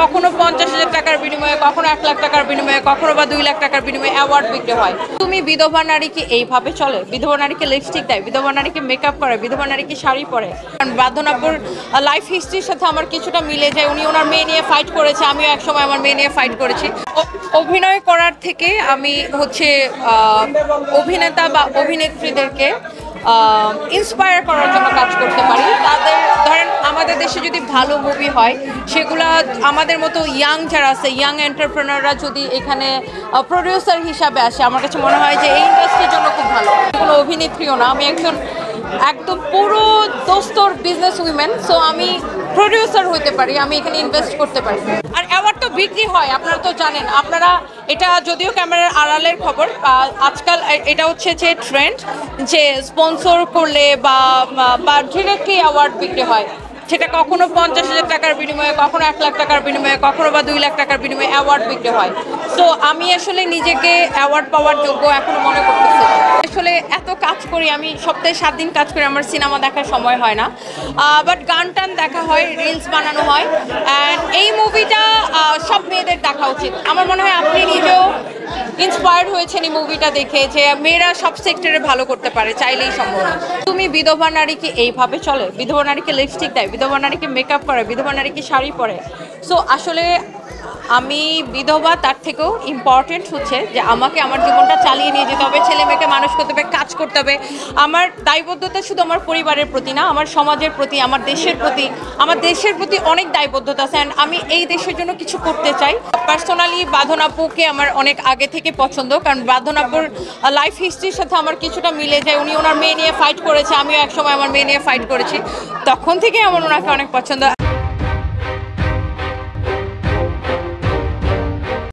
কখনো 50,000 টাকার বিনিময়ে, কখনো 1 লাখ টাকার বিনিময়ে, কখনো বা 2 লাখ টাকার বিনিময়ে অ্যাওয়ার্ড বিক্রি হয়। তুমি বিধবা নারী কি এইভাবে চলে? বিধবা নারীকে লিপস্টিক দেয়, বিধবা নারীকে মেকআপ করে, বিধবা নারীকে শাড়ি পরে। কারণ বাঁধনাপুর লাইফ হিস্ট্রির সাথে আমার কিছুটা মিলে যায়। উনি ওনার মেয়ে নিয়ে ফাইট করেছে, আমিও একসময় আমার মেয়ে নিয়ে ফাইট করেছি। অভিনয় করার থেকে আমি অভিনেতা বা অভিনেত্রীদেরকে ইন্সপায়ার করার জন্য কাজ করতে পারি। তাদের ধরেন আমাদের দেশে যদি ভালো মুভি হয়, সেগুলা আমাদের মতো ইয়াং যারা আছে, ইয়াং এন্টারপ্রেনাররা যদি এখানে প্রডিউসার হিসাবে আসে, আমার কাছে মনে হয় যে এই ইন্ডাস্ট্রির জন্য খুব ভালো। কোনো অভিনেত্রীও না, আমি একদম পুরো দোস্তর বিজনেস উইমেন। সো আমি প্রডিউসার হতে পারি, আমি এখানে ইনভেস্ট করতে পারি। আর অ্যাওয়ার্ড তো বিক্রি হয়, আপনারা তো জানেন। আপনারা এটা যদিও ক্যামেরার আড়ালের খবর, আজকাল এটা হচ্ছে যে ট্রেন্ড, যে স্পন্সর করলে বা ডিরেক্টলি অ্যাওয়ার্ড বিক্রি হয়। সেটা কখনো 50,000 টাকার বিনিময়ে, কখনো 1 লাখ টাকার বিনিময়ে, কখনো বা 2 লাখ টাকার বিনিময়ে অ্যাওয়ার্ড বিক্রি হয়। সো আমি আসলে নিজেকে অ্যাওয়ার্ড পাওয়ার যোগ্য এখনো মনে করতেছি। আসলে এত কাজ করি, আমি সপ্তাহে 7 দিন কাজ করি, আমার সিনেমা দেখার সময় হয় না। বাট গান টান দেখা হয়, রিলস বানানো হয়। অ্যান্ড এই মুভিটা সব মেয়েদের দেখা উচিত। আমার মনে হয় আপনি নিজেও ইন্সপায়ার্ড হয়েছেন এই মুভিটা দেখে, যে মেয়েরা সব সেক্টরে ভালো করতে পারে, চাইলেই সম্ভব। তুমি বিধবা নারী কি এইভাবে চলে? বিধবা নারীকে লিপস্টিক দেয়, বিধবা নারীকে মেকআপ করে, বিধবা নারীকে শাড়ি পরে। সো আসলে আমি বিধবা, তার থেকেও ইম্পর্টেন্ট হচ্ছে যে আমাকে আমার জীবনটা চালিয়ে নিয়ে যেতে হবে, ছেলে মেয়েকে মানুষ করতে হবে, কাজ করতে হবে। আমার দায়বদ্ধতা শুধু আমার পরিবারের প্রতি না, আমার সমাজের প্রতি, আমার দেশের প্রতি অনেক দায়বদ্ধতা আছে। অ্যান্ড আমি এই দেশের জন্য কিছু করতে চাই। পার্সোনালি বাঁধনাপুকে আমার অনেক আগে থেকে পছন্দ, কারণ বাঁধনাপুর লাইফ হিস্ট্রির সাথে আমার কিছুটা মিলে যায়। উনি ওনার মেয়ে নিয়ে ফাইট করেছে, আমিও একসময় আমার মেয়ে নিয়ে ফাইট করেছি। তখন থেকে আমার ওনাকে অনেক পছন্দ।